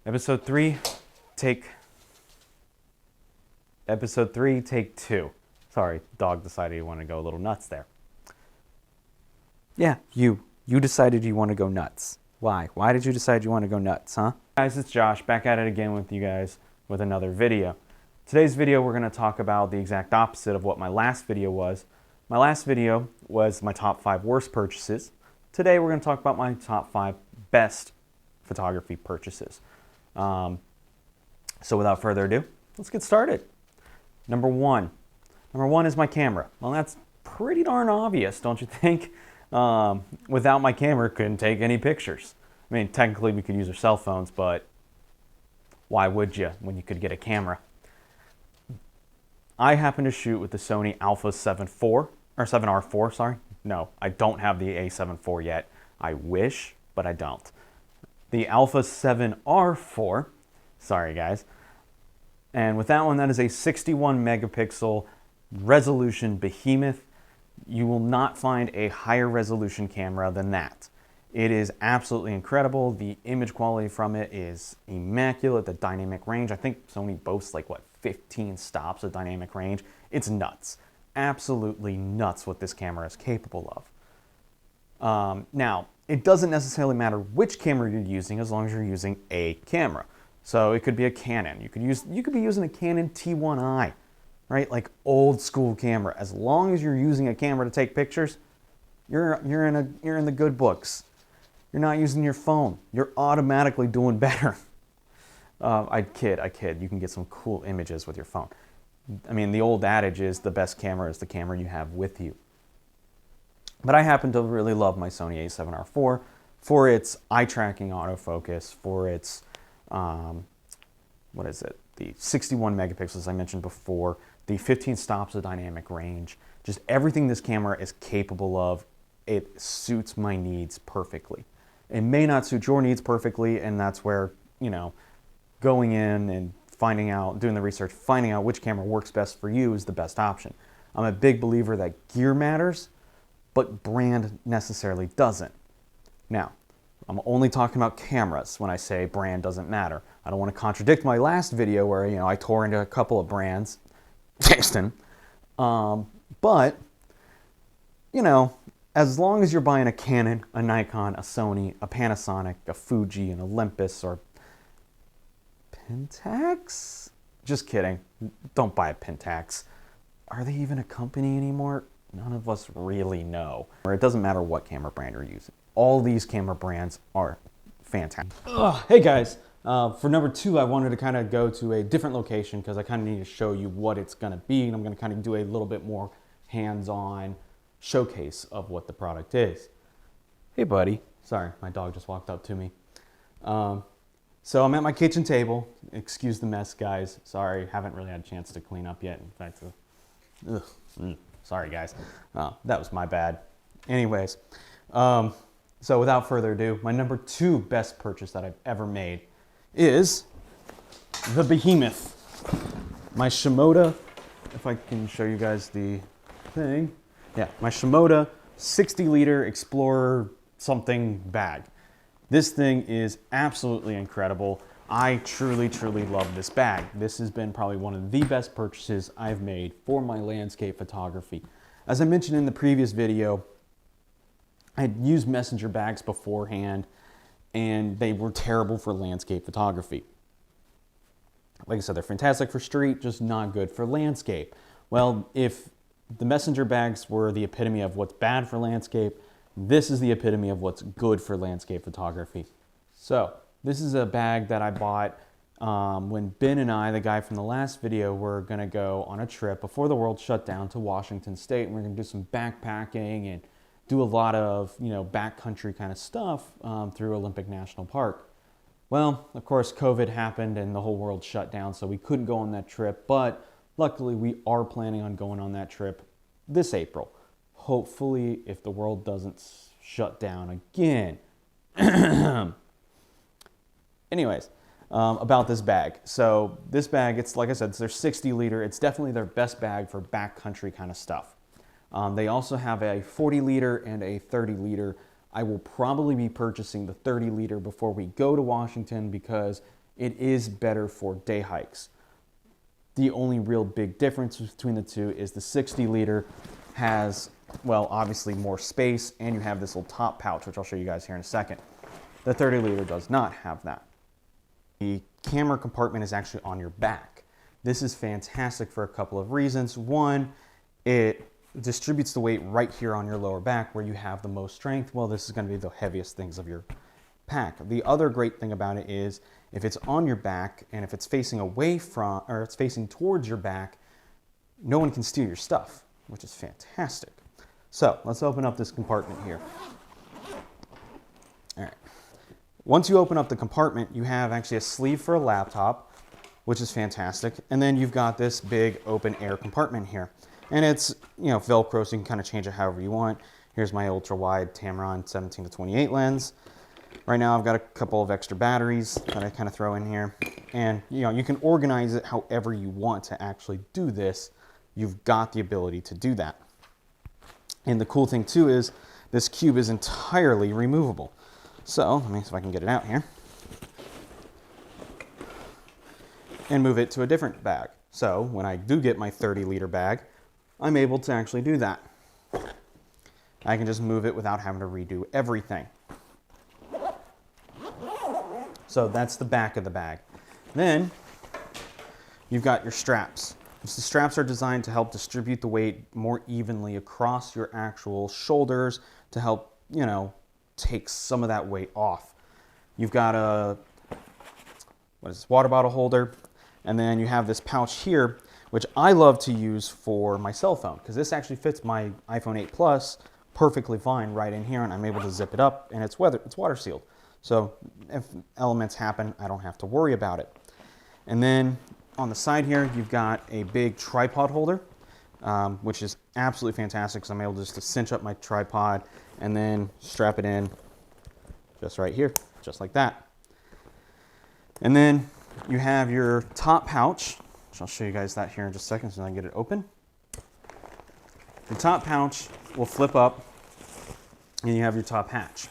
Episode 3, take two. Sorry, dog decided he wanted to go a little nuts there. Yeah, you decided you want to go nuts. Why? Why did you decide you want to go nuts, huh? Guys, it's Josh, back at it again with you guys with another video. Today's video, we're going to talk about the exact opposite of what my last video was. My last video was my top 5 worst purchases. Today, we're going to talk about my top 5 best photography purchases. So without further ado, let's get started. Number one is my camera. Well, that's pretty darn obvious, don't you think? Without my camera, couldn't take any pictures. I mean, technically we could use our cell phones, but why would you when you could get a camera? I happen to shoot with the Sony Alpha 7R4, sorry. No, I don't have the A7 IV yet. I wish, but I don't. The Alpha 7R4, sorry guys. And with that one, that is a 61 megapixel resolution behemoth. You will not find a higher resolution camera than that. It is absolutely incredible. The image quality from it is immaculate. The dynamic range, I think Sony boasts like, what, 15 stops of dynamic range. It's nuts. Absolutely nuts what this camera is capable of. Now, it doesn't necessarily matter which camera you're using as long as you're using a camera. So it could be a Canon. You could be using a Canon T1i, right? Like old school camera. As long as you're using a camera to take pictures, you're in the good books. You're not using your phone. You're automatically doing better. I kid. You can get some cool images with your phone. I mean, the old adage is the best camera is the camera you have with you. But I happen to really love my Sony A7R IV for its eye tracking autofocus, for its, the 61 megapixels I mentioned before, the 15 stops of dynamic range, just everything this camera is capable of, it suits my needs perfectly. It may not suit your needs perfectly, and that's where, going in and doing the research, finding out which camera works best for you is the best option. I'm a big believer that gear matters, but brand necessarily doesn't. Now, I'm only talking about cameras when I say brand doesn't matter. I don't want to contradict my last video where, I tore into a couple of brands, Jason. But, as long as you're buying a Canon, a Nikon, a Sony, a Panasonic, a Fuji, an Olympus, or Pentax? Just kidding. Don't buy a Pentax. Are they even a company anymore? None of us really know. Or it doesn't matter what camera brand you're using. All these camera brands are fantastic. Hey guys, for number 2, I wanted to kind of go to a different location because I kind of need to show you what it's going to be, and I'm going to kind of do a little bit more hands-on showcase of what the product is. Hey buddy. Sorry, my dog just walked up to me. So I'm at my kitchen table. Excuse the mess, guys. Sorry, haven't really had a chance to clean up yet. In fact, sorry guys. That was my bad. Anyways, so without further ado, my number 2 best purchase that I've ever made is the behemoth. My Shimoda, if I can show you guys the thing. Yeah, my Shimoda 60-liter Explorer something bag. This thing is absolutely incredible. I truly, truly love this bag. This has been probably one of the best purchases I've made for my landscape photography. As I mentioned in the previous video, I had used messenger bags beforehand, and they were terrible for landscape photography. Like I said, they're fantastic for street, just not good for landscape. Well, if the messenger bags were the epitome of what's bad for landscape, this is the epitome of what's good for landscape photography. So, this is a bag that I bought when Ben and I, the guy from the last video, were going to go on a trip before the world shut down to Washington State. And we're going to do some backpacking and do a lot of, backcountry kind of stuff through Olympic National Park. Well, of course, COVID happened and the whole world shut down, so we couldn't go on that trip. But luckily, we are planning on going on that trip this April. Hopefully, if the world doesn't shut down again. Anyways, about this bag. So this bag, it's like I said, it's their 60-liter. It's definitely their best bag for backcountry kind of stuff. They also have a 40-liter and a 30-liter. I will probably be purchasing the 30-liter before we go to Washington because it is better for day hikes. The only real big difference between the two is the 60 liter has, well, obviously more space, and you have this little top pouch, which I'll show you guys here in a second. The 30 liter does not have that. The camera compartment is actually on your back. This is fantastic for a couple of reasons. One, it distributes the weight right here on your lower back where you have the most strength. Well, this is going to be the heaviest things of your pack. The other great thing about it is if it's on your back and if it's facing away from, or it's facing towards your back, no one can steal your stuff, which is fantastic. So let's open up this compartment here. All right. Once you open up the compartment, you have actually a sleeve for a laptop, which is fantastic. And then you've got this big open air compartment here. And it's, you know, Velcro, so you can kind of change it however you want. Here's my ultra wide Tamron 17 to 28 lens. Right now I've got a couple of extra batteries that I kind of throw in here. And, you know, you can organize it however you want to actually do this. You've got the ability to do that. And the cool thing too is this cube is entirely removable. So let me see if I can get it out here and move it to a different bag. So when I do get my 30 liter bag, I'm able to actually do that. I can just move it without having to redo everything. So that's the back of the bag. Then you've got your straps. The straps are designed to help distribute the weight more evenly across your actual shoulders to help, you know, take some of that weight off. You've got a, what is this, water bottle holder, and then you have this pouch here, which I love to use for my cell phone because this actually fits my iPhone 8 Plus perfectly fine right in here, and I'm able to zip it up, and it's water sealed. So if elements happen, I don't have to worry about it. And then on the side here, you've got a big tripod holder, which is absolutely fantastic because I'm able just to cinch up my tripod and then strap it in just right here, just like that. And then you have your top pouch, which I'll show you guys that here in just a second so I can get it open. The top pouch will flip up and you have your top hatch.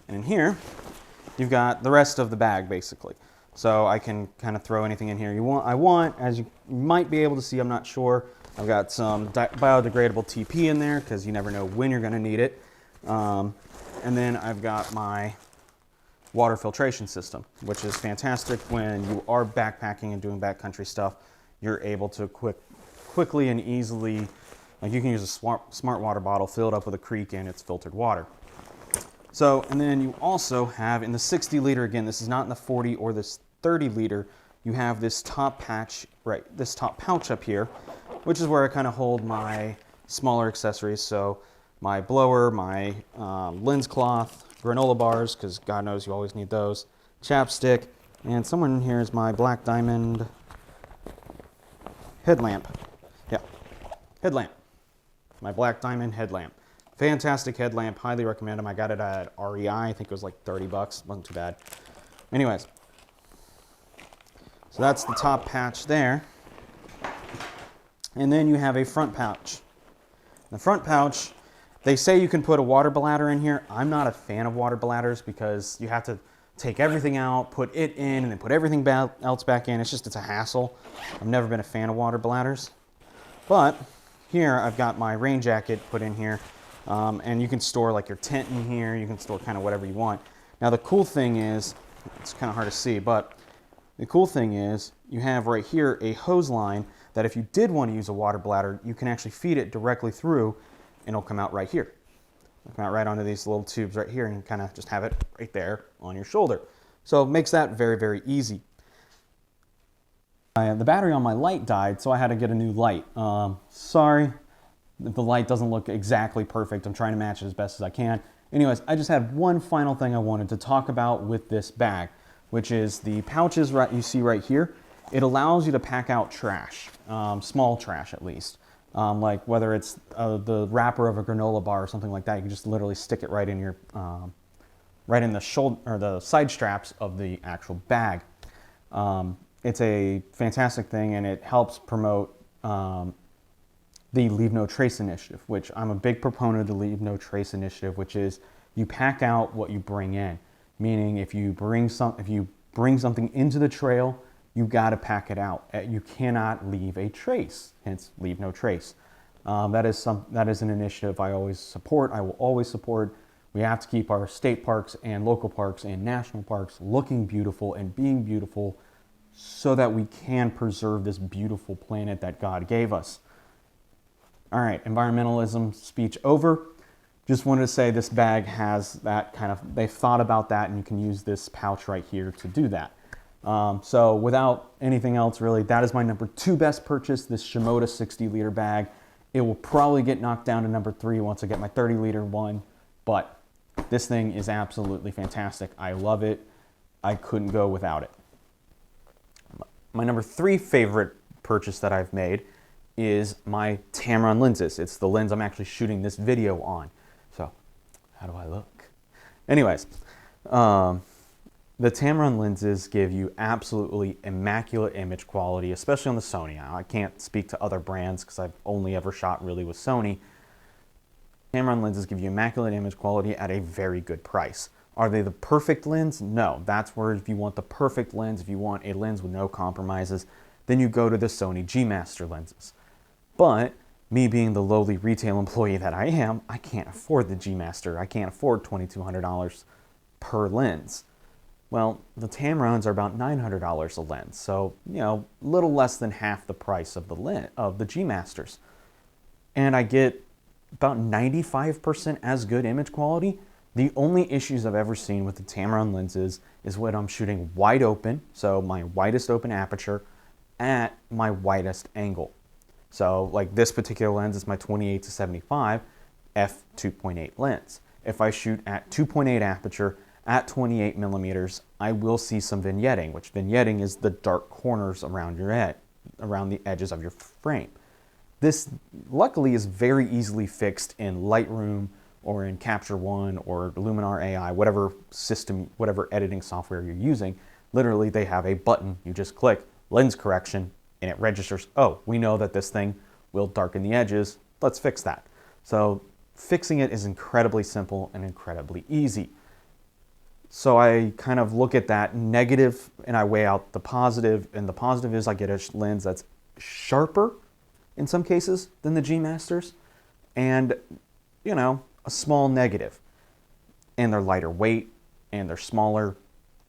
And in here, you've got the rest of the bag basically. So I can kind of throw anything in here I want, as you might be able to see, I'm not sure. I've got some biodegradable TP in there because you never know when you're going to need it. And then I've got my water filtration system, which is fantastic when you are backpacking and doing backcountry stuff. You're able to quickly and easily, like you can use a smart water bottle, fill it up with a creek, and it's filtered water. So, and then you also have in the 60 liter, again, this is not in the 40 or this 30 liter, you have this top patch, right, this top pouch up here, which is where I kind of hold my smaller accessories. So my blower, my lens cloth, granola bars, because God knows you always need those, chapstick, and somewhere in here is my Black Diamond headlamp. Yeah, headlamp. My Black Diamond headlamp. Fantastic headlamp, highly recommend them. I got it at REI, I think it was like 30 bucks, wasn't too bad. Anyways, so that's the top patch there. And then you have a front pouch. The front pouch, they say you can put a water bladder in here. I'm not a fan of water bladders because you have to take everything out, put it in, and then put everything else back in. It's a hassle. I've never been a fan of water bladders. But here I've got my rain jacket put in here. And you can store like your tent in here. You can store kind of whatever you want. Now the cool thing is, it's kind of hard to see, but the cool thing is you have right here a hose line that if you did want to use a water bladder, you can actually feed it directly through and it'll come out right here. It'll come out right onto these little tubes right here and you kind of just have it right there on your shoulder. So it makes that very, very easy. The battery on my light died, so I had to get a new light. Sorry. The light doesn't look exactly perfect. I'm trying to match it as best as I can. Anyways, I just had one final thing I wanted to talk about with this bag, which is the pouches you see right here. It allows you to pack out trash, small trash at least. Like whether it's the wrapper of a granola bar or something like that, you can just literally stick it right in your, right in the shoulder or the side straps of the actual bag. It's a fantastic thing and it helps promote the Leave No Trace initiative, which I'm a big proponent of the Leave No Trace initiative, which is you pack out what you bring in. meaning if you bring something into the trail, you got to pack it out. You cannot leave a trace, hence leave no trace. That is an initiative I always support. I will always support. We have to keep our state parks and local parks and national parks looking beautiful and being beautiful so that we can preserve this beautiful planet that God gave us. All right, environmentalism speech over. Just wanted to say this bag has that kind of, they've thought about that, and you can use this pouch right here to do that. So without anything else really, that is my number 2 best purchase, this Shimoda 60-liter bag. It will probably get knocked down to number 3 once I get my 30-liter one, but this thing is absolutely fantastic. I love it. I couldn't go without it. My number 3 favorite purchase that I've made is my Tamron lenses. It's the lens I'm actually shooting this video on. So, how do I look? Anyways, the Tamron lenses give you absolutely immaculate image quality, especially on the Sony. I can't speak to other brands because I've only ever shot really with Sony. Tamron lenses give you immaculate image quality at a very good price. Are they the perfect lens? No. That's where if you want the perfect lens, if you want a lens with no compromises, then you go to the Sony G Master lenses. But me being the lowly retail employee that I am, I can't afford the G Master. I can't afford $2,200 per lens. Well, the Tamrons are about $900 a lens, so a little less than half the price of the G Masters, and I get about 95% as good image quality. The only issues I've ever seen with the Tamron lenses is when I'm shooting wide open, so my widest open aperture, at my widest angle. So like this particular lens is my 28-75 f2.8 lens. If I shoot at 2.8 aperture at 28 millimeters, I will see some vignetting, which vignetting is the dark corners around around the edges of your frame. This luckily is very easily fixed in Lightroom or in Capture One or Luminar AI, whatever system, whatever editing software you're using. Literally, they have a button. You just click lens correction and it registers, oh, we know that this thing will darken the edges. Let's fix that. So fixing it is incredibly simple and incredibly easy. So I kind of look at that negative and I weigh out the positive, and the positive is I get a lens that's sharper in some cases than the G Masters, and a small negative. And they're lighter weight and they're smaller.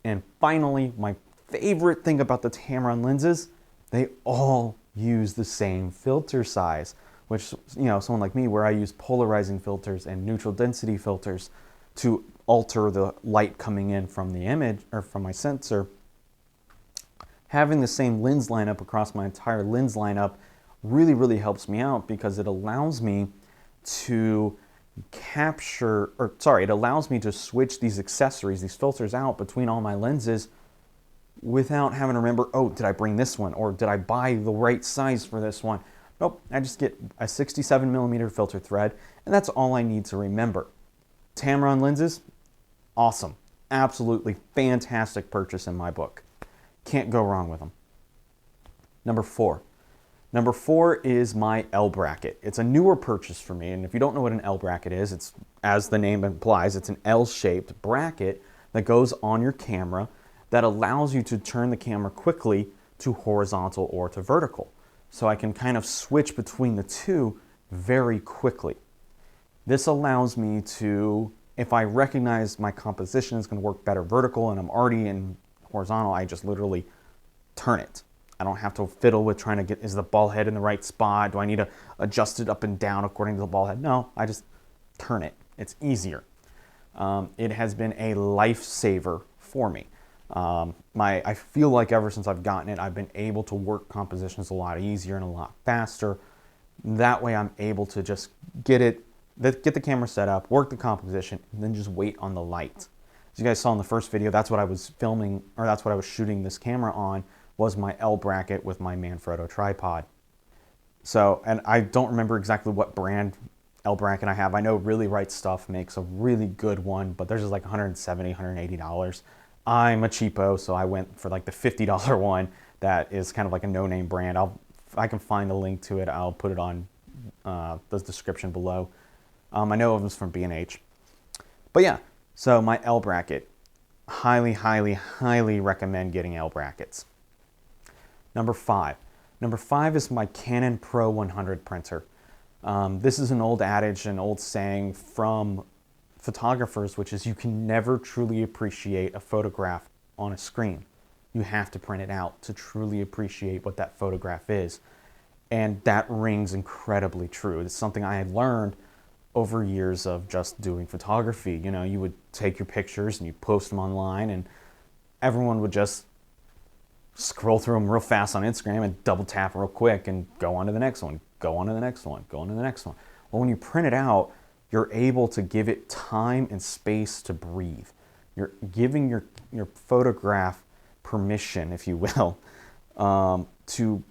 And finally, my favorite thing about the Tamron lenses, they all use the same filter size, which, someone like me, where I use polarizing filters and neutral density filters to alter the light coming in from the image or from my sensor, having the same lens lineup across my entire lens lineup really, really helps me out, because it allows me to it allows me to switch these accessories, these filters out between all my lenses without having to remember, oh, did I bring this one? Or did I buy the right size for this one? Nope, I just get a 67 millimeter filter thread, and that's all I need to remember. Tamron lenses, awesome. Absolutely fantastic purchase in my book. Can't go wrong with them. Number 4. Number 4 is my L bracket. It's a newer purchase for me, and if you don't know what an L bracket is, it's, as the name implies, it's an L-shaped bracket that goes on your camera that allows you to turn the camera quickly to horizontal or to vertical. So I can kind of switch between the two very quickly. This allows me to, if I recognize my composition is going to work better vertical and I'm already in horizontal, I just literally turn it. I don't have to fiddle with trying to get, is the ball head in the right spot? Do I need to adjust it up and down according to the ball head? No, I just turn it. It's easier. It has been a lifesaver for me. I feel like ever since I've gotten it, I've been able to work compositions a lot easier and a lot faster. That way I'm able to just get the camera set up, work the composition, and then just wait on the light. As you guys saw in the first video, that's what I was filming, or that's what I was shooting this camera on, was my L bracket with my Manfrotto tripod. So, and I don't remember exactly what brand L bracket I have. I know Really Right Stuff makes a really good one, but theirs is like $170, $180. I'm a cheapo, so I went for like the $50 one that is kind of like a no-name brand. If I can find the link to it, I'll put it on the description below. I know it was from B&H. But yeah, so my L bracket. highly, highly, highly recommend getting L brackets. Number 5. Number 5 is my Canon Pro 100 printer. This is an old adage, an old saying from photographers, which is you can never truly appreciate a photograph on a screen. You have to print it out to truly appreciate what that photograph is. And that rings incredibly true. It's something I had learned over years of just doing photography. You know, you would take your pictures and you post them online, and everyone would just scroll through them real fast on Instagram and double tap real quick and go on to the next one, go on to the next one, go on to the next one. Well, when you print it out, you're able to give it time and space to breathe. You're giving your photograph permission, if you will, to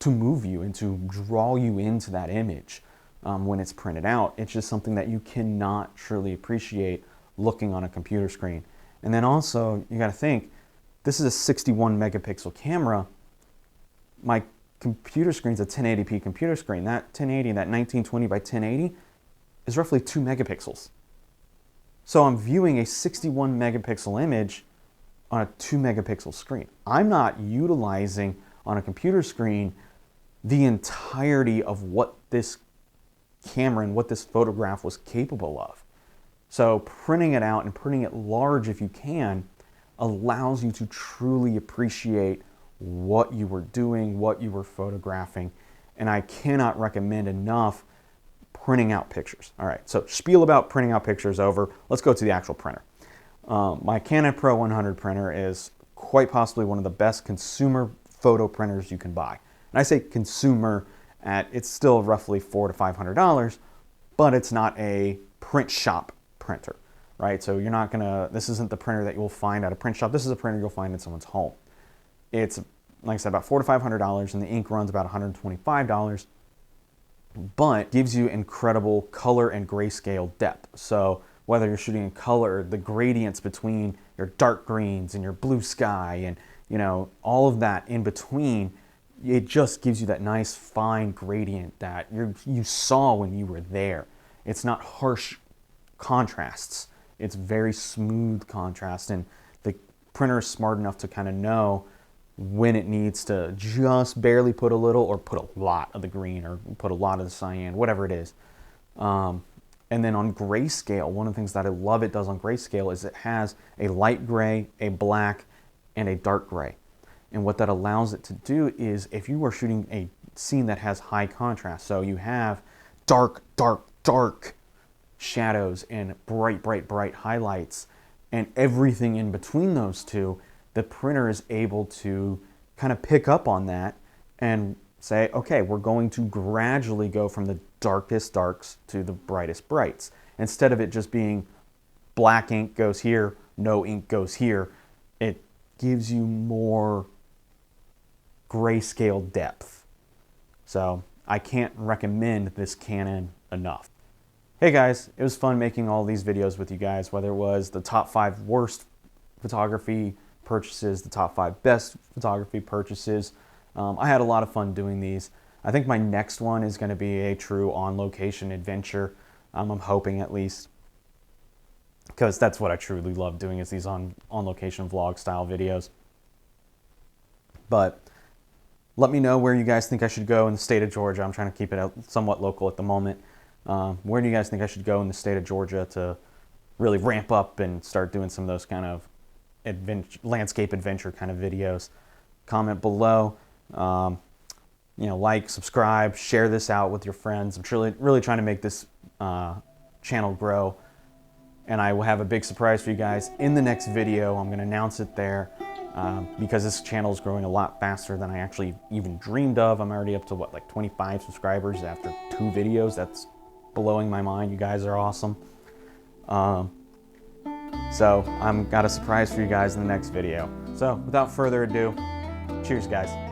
move you and to draw you into that image when it's printed out. It's just something that you cannot truly appreciate looking on a computer screen. And then also, you got to think, this is a 61 megapixel camera. My computer screen's a 1080p computer screen. That 1080, that 1920 by 1080 is roughly 2 megapixels. So I'm viewing a 61 megapixel image on a 2 megapixel screen. I'm not utilizing on a computer screen the entirety of what this camera and what this photograph was capable of. So printing it out and printing it large if you can allows you to truly appreciate what you were doing, what you were photographing. And I cannot recommend enough printing out pictures. All right, so spiel about printing out pictures over. Let's go to the actual printer. My Canon Pro 100 printer is quite possibly one of the best consumer photo printers you can buy. And I say consumer it's still roughly $400 to $500, but it's not a print shop printer, right? So you're not gonna, this isn't the printer that you'll find at a print shop. This is a printer you'll find in someone's home. It's, like I said, about $400 to $500, and the ink runs about $125, but gives you incredible color and grayscale depth. So whether you're shooting in color, the gradients between your dark greens and your blue sky and, you know, all of that in between, it just gives you that nice fine gradient that you saw when you were there. It's not harsh contrasts. It's very smooth contrast, and the printer is smart enough to kind of know when it needs to just barely put a little or put a lot of the green or put a lot of the cyan, whatever it is. And then on grayscale, one of the things that I love it does on grayscale is it has a light gray, a black, and a dark gray. And what that allows it to do is if you are shooting a scene that has high contrast, so you have dark, dark, dark shadows and bright, bright, bright highlights and everything in between those two, the printer is able to kind of pick up on that and say, okay, we're going to gradually go from the darkest darks to the brightest brights. Instead of it just being black ink goes here, no ink goes here, it gives you more grayscale depth. So I can't recommend this Canon enough. Hey guys, it was fun making all these videos with you guys, whether it was the top 5 worst photography purchases, the top 5 best photography purchases. I had a lot of fun doing these. I think my next one is going to be a true on-location adventure. I'm hoping, at least, because that's what I truly love doing, is these on-location vlog style videos. But let me know where you guys think I should go in the state of Georgia. I'm trying to keep it somewhat local at the moment. Where do you guys think I should go in the state of Georgia to really ramp up and start doing some of those kind of landscape adventure kind of videos? Comment below. You know, like, subscribe, share this out with your friends. I'm really trying to make this channel grow. And I will have a big surprise for you guys in the next video. I'm going to announce it there. Because this channel is growing a lot faster than I actually even dreamed of. I'm already up to, what, like 25 subscribers after 2 videos. That's blowing my mind. You guys are awesome. So I've got a surprise for you guys in the next video. So without further ado, cheers guys.